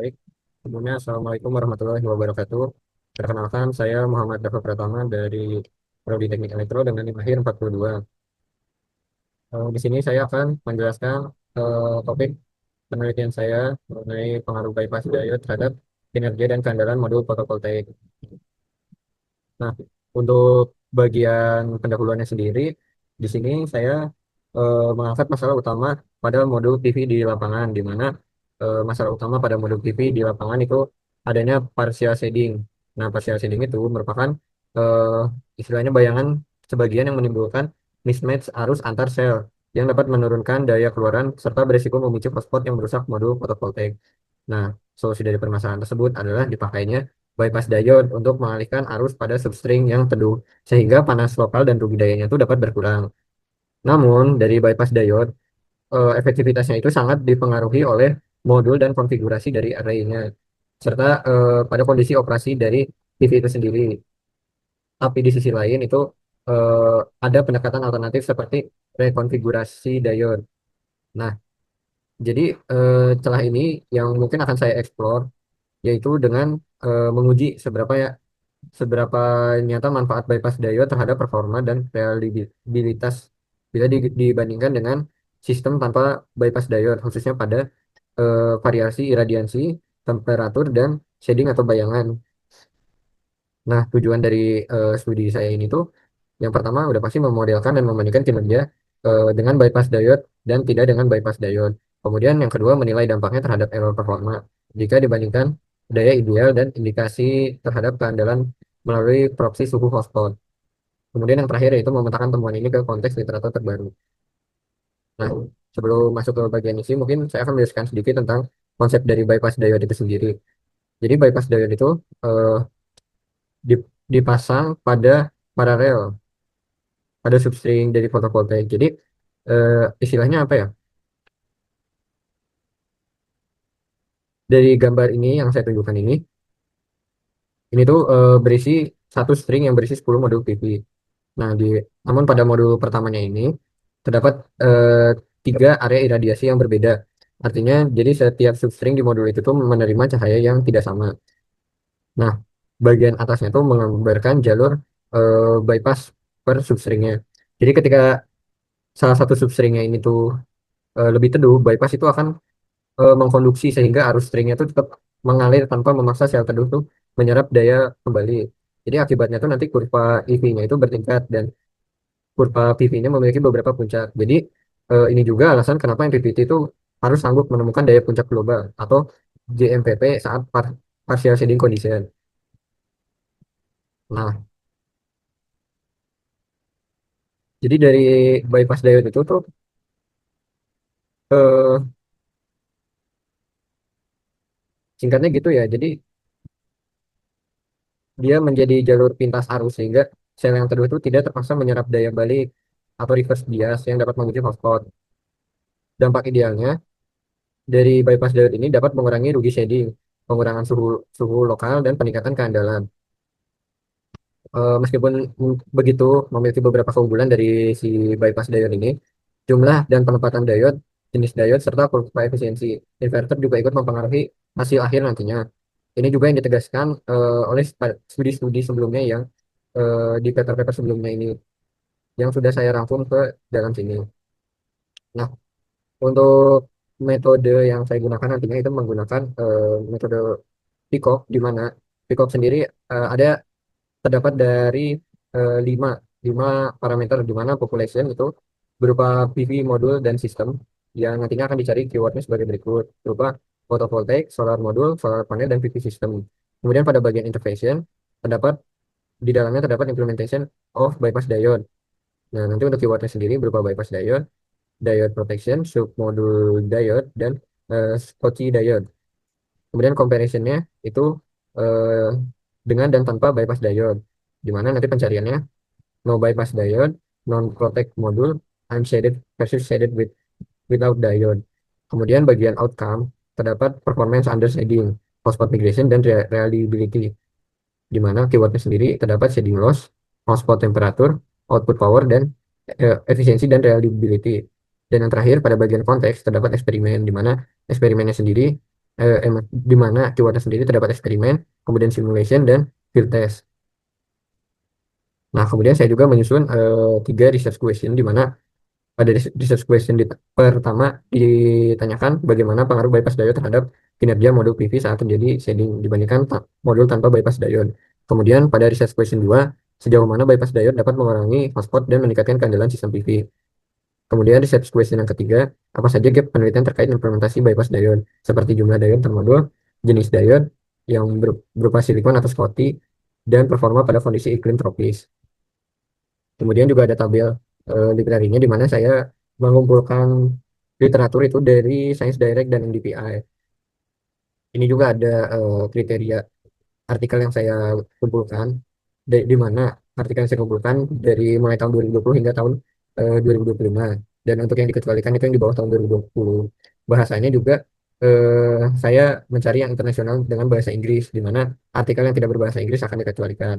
Baik, sebelumnya Assalamualaikum warahmatullahi wabarakatuh. Perkenalkan, saya Muhammad Dafa Pratama dari Prodi Teknik Elektro dengan NIM akhir 42. Di sini saya akan menjelaskan topik penelitian saya mengenai pengaruh bypass diode terhadap kinerja dan keandalan modul fotovoltaik. Nah, untuk bagian pendahuluannya sendiri, di sini saya mengangkat masalah utama pada modul PV di lapangan, di mana masalah utama pada modul PV di lapangan itu adanya partial shading. Nah, partial shading itu merupakan eh, istilahnya bayangan sebagian yang menimbulkan mismatch arus antar sel yang dapat menurunkan daya keluaran serta berisiko memicu hotspot yang merusak modul fotovoltaik. Nah, solusi dari permasalahan tersebut adalah dipakainya bypass diode untuk mengalihkan arus pada substring yang teduh, sehingga panas lokal dan rugi dayanya itu dapat berkurang. Namun, dari bypass diode, efektivitasnya itu sangat dipengaruhi oleh modul dan konfigurasi dari array-nya, serta pada kondisi operasi dari PV itu sendiri. Tapi di sisi lain itu eh, ada pendekatan alternatif seperti rekonfigurasi diode. Nah, jadi celah ini yang mungkin akan saya explore yaitu dengan menguji seberapa nyata manfaat bypass diode terhadap performa dan reliabilitas bila dibandingkan dengan sistem tanpa bypass diode, khususnya pada variasi iradiansi, temperatur, dan shading atau bayangan. Nah, tujuan dari studi saya ini tuh yang pertama udah pasti memodelkan dan membandingkan kinerja dengan bypass diode dan tidak dengan bypass diode. Kemudian yang kedua menilai dampaknya terhadap error performa jika dibandingkan daya ideal dan indikasi terhadap keandalan melalui proxy suhu hotspot. Kemudian yang terakhir yaitu memetakan temuan ini ke konteks literatur terbaru. Nah, sebelum masuk ke bagian isi, mungkin saya akan menjelaskan sedikit tentang konsep dari bypass diode itu sendiri. Jadi bypass diode itu eh, dipasang paralel pada substring dari fotovoltaik. Jadi istilahnya apa ya? Dari gambar ini yang saya tunjukkan ini tuh berisi satu string yang berisi 10 modul PV. Nah, namun pada modul pertamanya ini terdapat eh, tiga area iradiasi yang berbeda. Artinya, jadi setiap substring di modul itu tuh menerima cahaya yang tidak sama. Nah, bagian atasnya tuh menggambarkan jalur bypass per substringnya. Jadi ketika salah satu substringnya ini tuh lebih teduh, bypass itu akan mengkonduksi sehingga arus stringnya itu tetap mengalir tanpa memaksa sel teduh tuh menyerap daya kembali. Jadi akibatnya tuh nanti kurva EV-nya itu bertingkat dan kurva PV-nya memiliki beberapa puncak. Jadi ini juga alasan kenapa MPPT itu harus sanggup menemukan daya puncak global atau JMPP saat partial shading condition. Nah, jadi dari bypass diode itu tuh eh, singkatnya gitu ya. Jadi dia menjadi jalur pintas arus sehingga sel yang teduh itu tidak terpaksa menyerap daya balik atau reverse bias yang dapat memicu hotspot. Dampak idealnya dari bypass diode ini dapat mengurangi rugi shading, pengurangan suhu suhu lokal dan peningkatan keandalan. Meskipun begitu memiliki beberapa keunggulan dari si bypass diode ini, jumlah dan penempatan diode, jenis diode serta kurva efisiensi inverter juga ikut mempengaruhi hasil akhir nantinya. Ini juga yang ditegaskan oleh studi-studi sebelumnya yang di paper-paper sebelumnya ini yang sudah saya rangkum ke dalam sini. Nah, untuk metode yang saya gunakan nantinya itu menggunakan metode PICOC, di mana PICOC sendiri ada terdapat dari lima lima parameter di mana population itu berupa PV modul dan sistem yang nantinya akan dicari keywordnya sebagai berikut berupa photovoltaik, solar modul, solar panel, dan PV system. Kemudian pada bagian interface terdapat di dalamnya terdapat implementation of bypass diode. Nah, nanti untuk keywordnya sendiri berupa bypass diode, diode protection, submodul diode, dan Schottky diode. Kemudian comparisonnya itu eh, dengan dan tanpa bypass diode, di mana nanti pencariannya no bypass diode, non protect module, unshaded versus shaded without diode. Kemudian bagian outcome terdapat performance under shading, hotspot migration, dan reliability, di mana keywordnya sendiri terdapat shading loss, hotspot temperatur, output power, dan efisiensi dan reliability. Dan yang terakhir pada bagian konteks terdapat eksperimen, di mana eksperimennya sendiri di mana keywordnya sendiri terdapat eksperimen, kemudian simulation dan field test. Nah, kemudian saya juga menyusun tiga research question di mana pada research question pertama ditanyakan bagaimana pengaruh bypass diode terhadap kinerja modul PV saat terjadi shading dibandingkan modul tanpa bypass diode. Kemudian pada research question 2, sejauh mana bypass diode dapat mengurangi hotspot dan meningkatkan keandalan sistem PV. Kemudian research question yang ketiga, apa saja gap penelitian terkait implementasi bypass diode, seperti jumlah diode termodul, jenis diode yang berupa silikon atau Schottky, dan performa pada kondisi iklim tropis. Kemudian juga ada tabel literarinya di mana saya mengumpulkan literatur itu dari Science Direct dan NDPI. Ini juga ada kriteria artikel yang saya kumpulkan, di mana artikel yang saya kumpulkan dari mulai tahun 2020 hingga tahun 2025. Dan untuk yang dikecualikan itu yang di bawah tahun 2020. Bahasanya juga saya mencari yang internasional dengan bahasa Inggris, di mana artikel yang tidak berbahasa Inggris akan dikecualikan.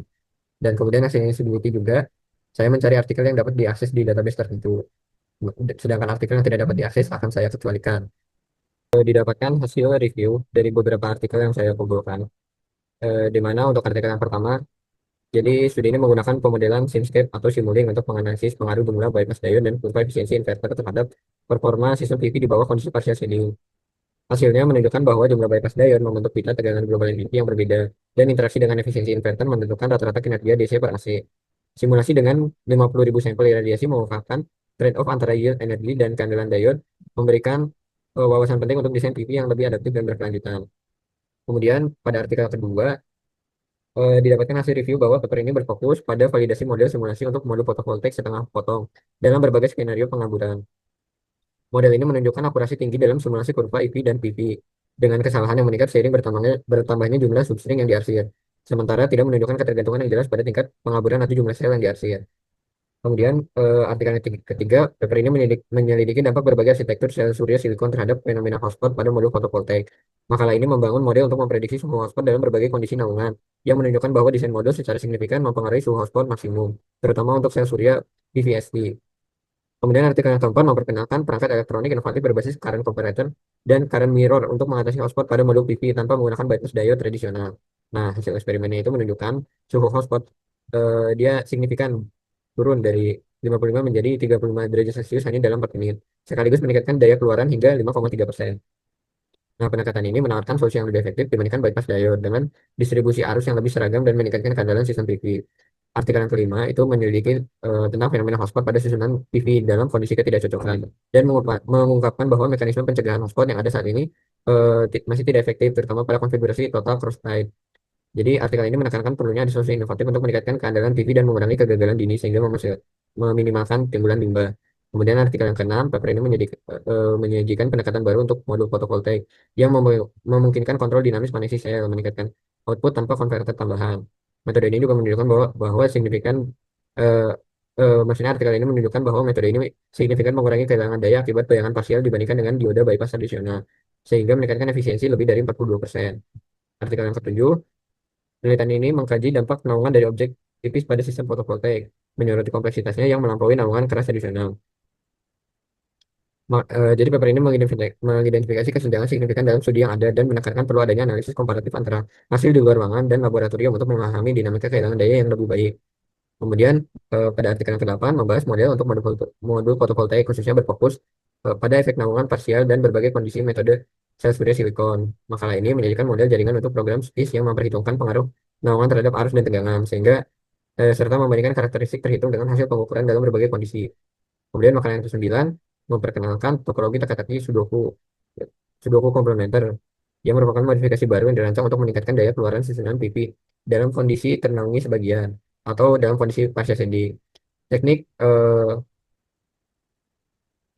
Dan kemudian accessibility juga, saya mencari artikel yang dapat diakses di database tertentu. Sedangkan artikel yang tidak dapat diakses akan saya kecualikan. Didapatkan hasil review dari beberapa artikel yang saya kumpulkan. Di mana untuk artikel yang pertama, jadi studi ini menggunakan pemodelan Simscape atau Simulink untuk menganalisis pengaruh jumlah bypass diode dan kurva efisiensi inverter terhadap performa sistem PV di bawah kondisi partial shading. Hasilnya menunjukkan bahwa jumlah bypass diode membentuk pita tegangan global infinity yang berbeda, dan interaksi dengan efisiensi inverter menentukan rata-rata kinerja DC per AC. Simulasi dengan 50.000 sampel iradiasi mengungkapkan trade-off antara yield energi dan keandalan diode, memberikan wawasan penting untuk desain PV yang lebih adaptif dan berkelanjutan. Kemudian pada artikel kedua, didapatkan hasil review bahwa paper ini berfokus pada validasi model simulasi untuk modul fotovoltaik setengah potong dalam berbagai skenario pengaburan. Model ini menunjukkan akurasi tinggi dalam simulasi kurva IV dan PV, dengan kesalahan yang meningkat seiring bertambahnya jumlah substring yang diarsir, sementara tidak menunjukkan ketergantungan yang jelas pada tingkat pengaburan atau jumlah sel yang diarsir. Kemudian artikel ketiga, paper ini menyelidiki dampak berbagai arsitektur sel surya silikon terhadap fenomena hotspot pada modul fotovoltaik. Makalah ini membangun model untuk memprediksi suhu hotspot dalam berbagai kondisi naungan, yang menunjukkan bahwa desain modul secara signifikan mempengaruhi suhu hotspot maksimum, terutama untuk sel surya PVST. Kemudian artikel yang keempat memperkenalkan perangkat elektronik inovatif berbasis current comparator dan current mirror untuk mengatasi hotspot pada modul PV tanpa menggunakan bypass diode tradisional. Nah, hasil eksperimennya itu menunjukkan suhu hotspot dia signifikan turun dari 55 menjadi 35 derajat Celcius hanya dalam 4 menit, sekaligus meningkatkan daya keluaran hingga 5,3%. Nah, pendekatan ini menawarkan solusi yang lebih efektif dibandingkan bypass diode dengan distribusi arus yang lebih seragam dan meningkatkan keandalan sistem PV. Artikel yang kelima itu menyelidiki tentang fenomena hotspot pada susunan PV dalam kondisi ketidakcocokan dan mengungkapkan bahwa mekanisme pencegahan hotspot yang ada saat ini masih tidak efektif, terutama pada konfigurasi total cross tie. Jadi artikel ini menekankan perlunya ada solusi inovatif untuk meningkatkan keandalan PV dan mengurangi kegagalan dini sehingga meminimalkan timbulan limbah. Kemudian artikel yang keenam, paper ini menyajikan pendekatan baru untuk modul fotovoltaik yang memungkinkan kontrol dinamis magnesis sel, meningkatkan output tanpa konverter tambahan. Metode ini juga menunjukkan bahwa signifikan eh, maksudnya artikel ini menunjukkan bahwa metode ini signifikan mengurangi kehilangan daya akibat bayangan parsial dibandingkan dengan dioda bypass tradisional, sehingga meningkatkan efisiensi lebih dari 42%. Artikel yang ketujuh, penelitian ini mengkaji dampak naungan dari objek tipis pada sistem fotovoltaik, menyoroti kompleksitasnya yang melampaui naungan keras tradisional. Jadi paper ini mengidentifikasi kesenjangan signifikan dalam studi yang ada dan menekankan perlu adanya analisis komparatif antara hasil di luar ruangan dan laboratorium untuk memahami dinamika kehilangan daya yang lebih baik. Kemudian pada artikel yang ke-8 membahas model untuk modul fotovoltaik khususnya berfokus pada efek naungan parsial dan berbagai kondisi metode sel surya silikon. Makalah ini menjadikan model jaringan untuk program SPIS yang memperhitungkan pengaruh naungan terhadap arus dan tegangan sehingga serta membandingkan karakteristik terhitung dengan hasil pengukuran dalam berbagai kondisi. Kemudian makalah yang ke-9 memperkenalkan topologi teka-teki Sudoku Sudoku komplementer yang merupakan modifikasi baru yang dirancang untuk meningkatkan daya keluaran susunan PV dalam kondisi ternaungi sebagian atau dalam kondisi partial shading. Teknik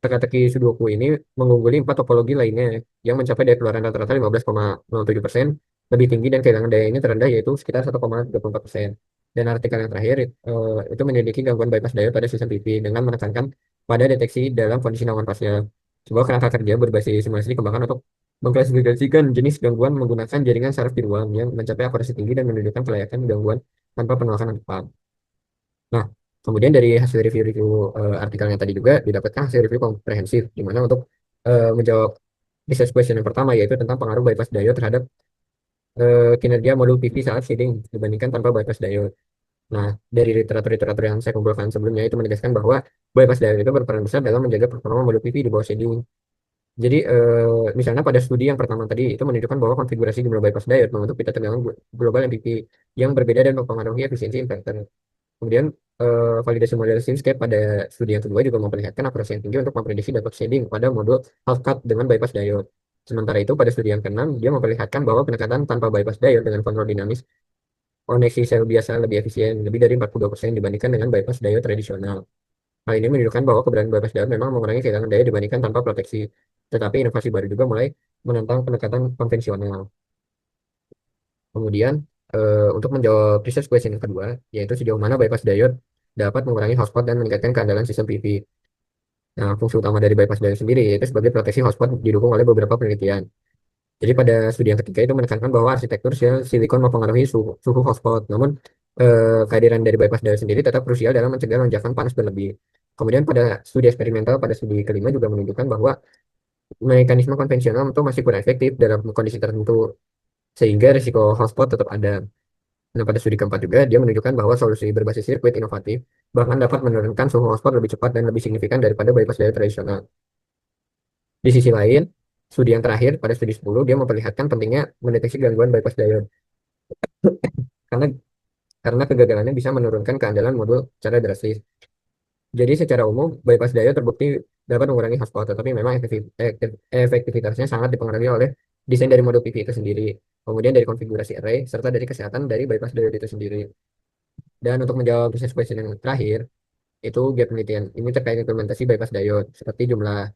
teka-teki Sudoku ini mengungguli 4 topologi lainnya yang mencapai daya keluaran rata-rata 15,07%, lebih tinggi, dan kehilangan dayanya terendah yaitu sekitar 1,34%. Dan artikel yang terakhir itu menyelidiki gangguan bypass diode pada sistem PV dengan menekankan pada deteksi dalam kondisi naungan parsial. Sebuah kerangka kerja berbasis simulasi dikembangkan untuk mengklasifikasikan jenis gangguan menggunakan jaringan saraf di ruang yang mencapai akurasi tinggi dan menunjukkan kelayakan gangguan tanpa penolakan yang tepat. Nah, kemudian dari hasil review-review artikelnya tadi juga didapatkan hasil review komprehensif, di mana untuk menjawab research question yang pertama, yaitu tentang pengaruh bypass diode terhadap kinerja modul PV saat shading dibandingkan tanpa bypass diode. Nah, dari literatur-literatur yang saya kumpulkan sebelumnya itu menegaskan bahwa bypass diode itu berperan besar dalam menjaga performa modul PV di bawah shading. Jadi, misalnya pada studi yang pertama tadi itu menunjukkan bahwa konfigurasi jumlah bypass diode membentuk pita tegangan global MPP yang berbeda dan mempengaruhi efisiensi inverter. Kemudian, validasi model Simscape pada studi yang kedua juga memperlihatkan akurasi yang tinggi untuk memprediksi dampak shading pada modul half cut dengan bypass diode. Sementara itu, pada studi yang keenam, dia memperlihatkan bahwa pendekatan tanpa bypass diode dengan kontrol dinamis koneksi sel biasa lebih efisien, lebih dari 42% dibandingkan dengan bypass diode tradisional. Hal ini menunjukkan bahwa keberadaan bypass diode memang mengurangi kehilangan daya dibandingkan tanpa proteksi. Tetapi inovasi baru juga mulai menentang pendekatan konvensional. Kemudian, untuk menjawab research question yang kedua, yaitu sejauh mana bypass diode dapat mengurangi hotspot dan meningkatkan keandalan sistem PV. Nah, fungsi utama dari bypass diode sendiri yaitu sebagai proteksi hotspot didukung oleh beberapa penelitian. Jadi pada studi yang ketiga itu menekankan bahwa arsitektur sel silikon mempengaruhi suhu hotspot. Namun, kehadiran dari bypass diode sendiri tetap krusial dalam mencegah lonjakan panas berlebih. Kemudian pada studi eksperimental pada studi kelima juga menunjukkan bahwa mekanisme konvensional itu masih kurang efektif dalam kondisi tertentu, sehingga risiko hotspot tetap ada. Nah, pada studi keempat juga dia menunjukkan bahwa solusi berbasis sirkuit inovatif bahkan dapat menurunkan suhu hotspot lebih cepat dan lebih signifikan daripada bypass diode tradisional. Di sisi lain, studi yang terakhir pada studi 10 dia memperlihatkan pentingnya mendeteksi gangguan bypass diode karena kegagalannya bisa menurunkan keandalan modul secara drastis. Jadi secara umum bypass diode terbukti dapat mengurangi hotspot, tetapi memang efektivitasnya sangat dipengaruhi oleh desain dari modul PV itu sendiri, kemudian dari konfigurasi array serta dari kesehatan dari bypass diode itu sendiri. Dan untuk menjawab research question yang terakhir, itu gap penelitian ini terkait implementasi bypass diode seperti jumlah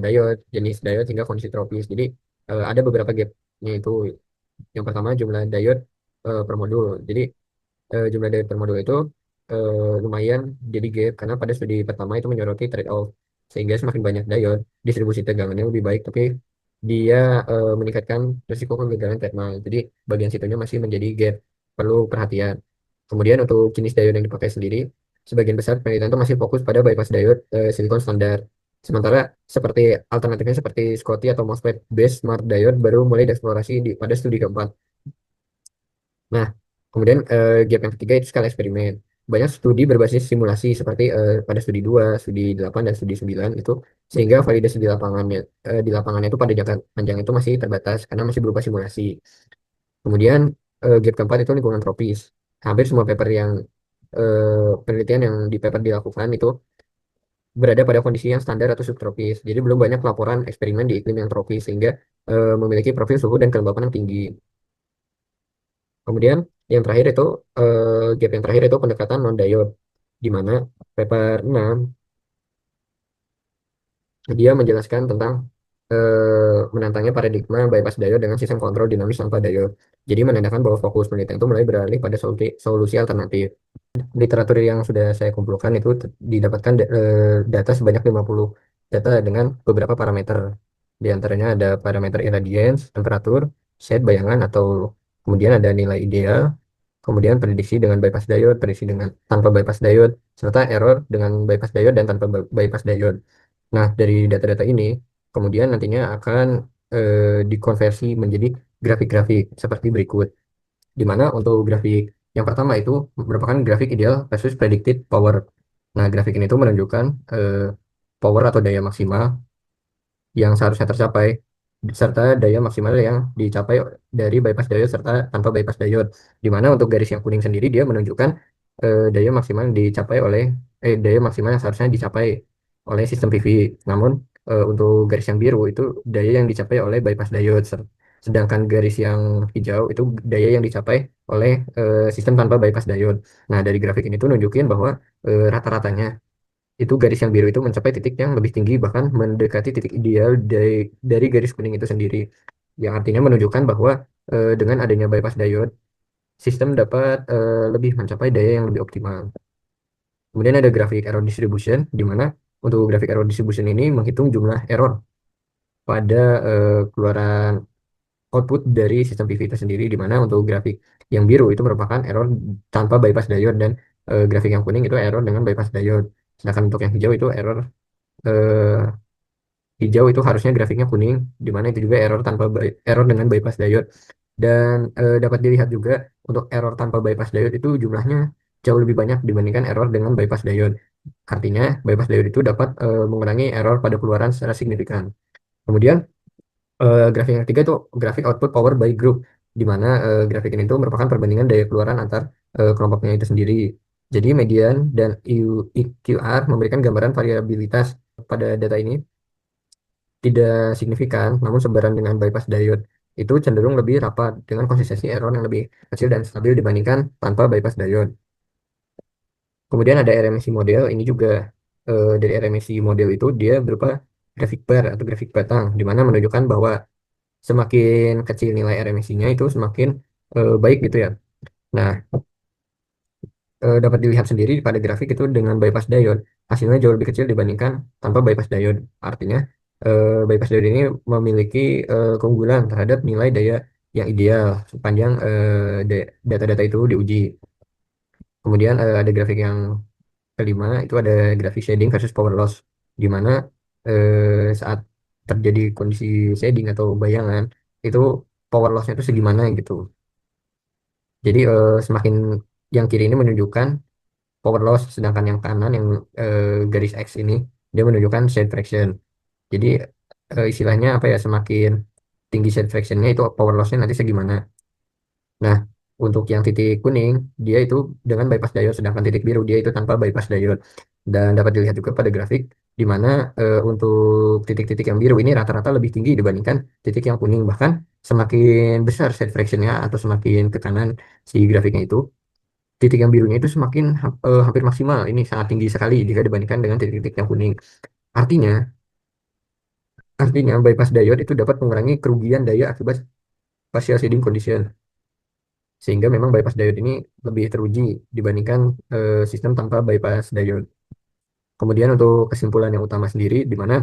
diode, jenis diode hingga kondisi tropis. Jadi, ada beberapa gapnya itu. Yang pertama jumlah diode per modul. Jadi, jumlah diode per modul itu lumayan jadi gap karena pada studi pertama itu menyoroti trade-off, sehingga semakin banyak diode distribusi tegangannya lebih baik, tapi dia meningkatkan risiko kegagalan thermal. Jadi bagian situnya masih menjadi gap, perlu perhatian. Kemudian untuk jenis diode yang dipakai sendiri, sebagian besar penelitian itu masih fokus pada bypass diode silikon standar. Sementara seperti alternatifnya seperti Schottky atau MOSFET based smart diode baru mulai dieksplorasi pada studi keempat. Nah, kemudian gap yang ketiga itu skala eksperimen. Banyak studi berbasis simulasi seperti pada studi 2, studi 8 dan studi 9 itu, sehingga validasi di lapangannya itu pada jangka panjang itu masih terbatas karena masih berupa simulasi. Kemudian, gap keempat itu lingkungan tropis. Hampir semua paper yang penelitian yang di paper dilakukan itu berada pada kondisi yang standar atau subtropis. Jadi belum banyak laporan eksperimen di iklim yang tropis sehingga memiliki profil suhu dan kelembapan yang tinggi. Kemudian yang terakhir itu gap yang terakhir itu pendekatan non diode, di mana paper 6 dia menjelaskan tentang menantangnya paradigma bypass diode dengan sistem kontrol dinamis tanpa diode. Jadi menandakan bahwa fokus penelitian itu mulai beralih pada solusi alternatif. Literatur yang sudah saya kumpulkan itu didapatkan data sebanyak 50 data dengan beberapa parameter. Di antaranya ada parameter irradiance, temperatur, set bayangan atau kemudian ada nilai ideal, kemudian prediksi dengan bypass diode, prediksi dengan tanpa bypass diode, serta error dengan bypass diode dan tanpa bypass diode. Nah, dari data-data ini kemudian nantinya akan dikonversi menjadi grafik-grafik seperti berikut, di mana untuk grafik yang pertama itu merupakan grafik ideal versus predicted power. Nah, grafik ini tuh menunjukkan eh, power atau daya maksimal yang seharusnya tercapai serta daya maksimal yang dicapai dari bypass diode serta tanpa bypass diode. Di mana untuk garis yang kuning sendiri dia menunjukkan daya maksimal daya maksimal yang seharusnya dicapai oleh sistem PV. Namun, untuk garis yang biru itu daya yang dicapai oleh bypass diode. Sedangkan garis yang hijau itu daya yang dicapai oleh sistem tanpa bypass diode. Nah, dari grafik ini tuh nunjukin bahwa rata-ratanya itu garis yang biru itu mencapai titik yang lebih tinggi, bahkan mendekati titik ideal dari garis kuning itu sendiri, yang artinya menunjukkan bahwa dengan adanya bypass diode sistem dapat lebih mencapai daya yang lebih optimal. Kemudian ada grafik error distribution, di mana untuk grafik error distribution ini menghitung jumlah error pada keluaran output dari sistem PV itu sendiri, di mana untuk grafik yang biru itu merupakan error tanpa bypass diode dan grafik yang kuning itu error dengan bypass diode. Sedangkan untuk yang hijau itu error eh, hijau itu harusnya grafiknya kuning, di mana itu juga error tanpa error dengan bypass diode. Dan dapat dilihat juga untuk error tanpa bypass diode itu jumlahnya jauh lebih banyak dibandingkan error dengan bypass diode. Artinya bypass diode itu dapat mengurangi error pada keluaran secara signifikan. Kemudian grafik yang ketiga itu grafik output power by group, di mana grafik ini itu merupakan perbandingan daya keluaran antar kelompoknya itu sendiri. Jadi median dan EQR memberikan gambaran variabilitas pada data ini tidak signifikan, namun sebaran dengan bypass diode itu cenderung lebih rapat dengan konsistensi error yang lebih kecil dan stabil dibandingkan tanpa bypass diode. Kemudian ada RMSI model, ini juga dari RMSI model itu dia berupa grafik bar atau grafik batang, di mana menunjukkan bahwa semakin kecil nilai RMSI-nya itu semakin baik gitu ya. Nah, dapat dilihat sendiri pada grafik itu dengan bypass diode, hasilnya jauh lebih kecil dibandingkan tanpa bypass diode. Artinya, bypass diode ini memiliki keunggulan terhadap nilai daya yang ideal sepanjang data-data itu diuji. Kemudian ada grafik yang kelima, itu ada grafik shading versus power loss, di mana saat terjadi kondisi shading atau bayangan, itu power loss-nya itu segimana gitu. Jadi semakin yang kiri ini menunjukkan power loss, sedangkan yang kanan yang garis X ini dia menunjukkan shade fraction. Jadi istilahnya apa ya, semakin tinggi shade fraction-nya itu power loss-nya nanti segimana. Nah, untuk yang titik kuning dia itu dengan bypass diode, sedangkan titik biru dia itu tanpa bypass diode. Dan dapat dilihat juga pada grafik di mana untuk titik-titik yang biru ini rata-rata lebih tinggi dibandingkan titik yang kuning. Bahkan semakin besar shade fraction-nya atau semakin ke kanan si grafiknya itu, titik yang birunya itu semakin hampir maksimal. Ini sangat tinggi sekali jika dibandingkan dengan titik-titik yang kuning. Artinya, artinya bypass diode itu dapat mengurangi kerugian daya akibat partial shading condition. Sehingga memang bypass diode ini lebih teruji dibandingkan sistem tanpa bypass diode. Kemudian untuk kesimpulan yang utama sendiri, di mana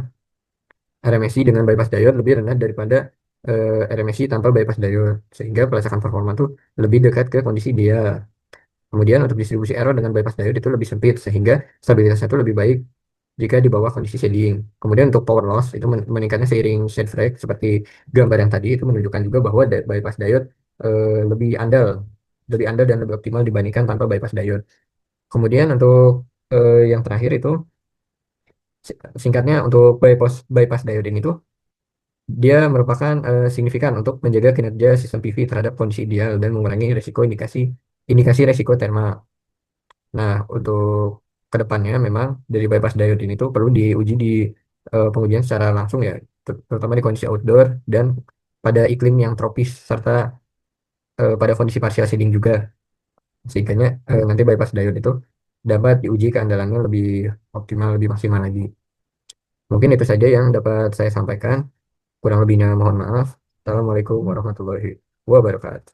RMSI dengan bypass diode lebih rendah daripada RMSI tanpa bypass diode, sehingga pelacakan performa itu lebih dekat ke kondisi dia. Kemudian untuk distribusi error dengan bypass diode itu lebih sempit, sehingga stabilitasnya itu lebih baik jika di bawah kondisi shading. Kemudian untuk power loss itu meningkatnya seiring shade break, seperti gambar yang tadi itu menunjukkan juga bahwa bypass diode lebih andal, dan lebih optimal dibandingkan tanpa bypass diode. Kemudian untuk yang terakhir itu singkatnya, untuk bypass diode ini tuh dia merupakan signifikan untuk menjaga kinerja sistem PV terhadap kondisi ideal dan mengurangi risiko indikasi indikasi risiko thermal. Nah, untuk kedepannya memang dari bypass diode ini tuh perlu diuji di pengujian secara langsung ya, terutama di kondisi outdoor dan pada iklim yang tropis, serta pada kondisi partial shading juga. Sehingga nanti bypass diode itu dapat diuji keandalannya lebih optimal, lebih maksimal lagi. Mungkin itu saja yang dapat saya sampaikan. Kurang lebihnya mohon maaf. Assalamualaikum warahmatullahi wabarakatuh.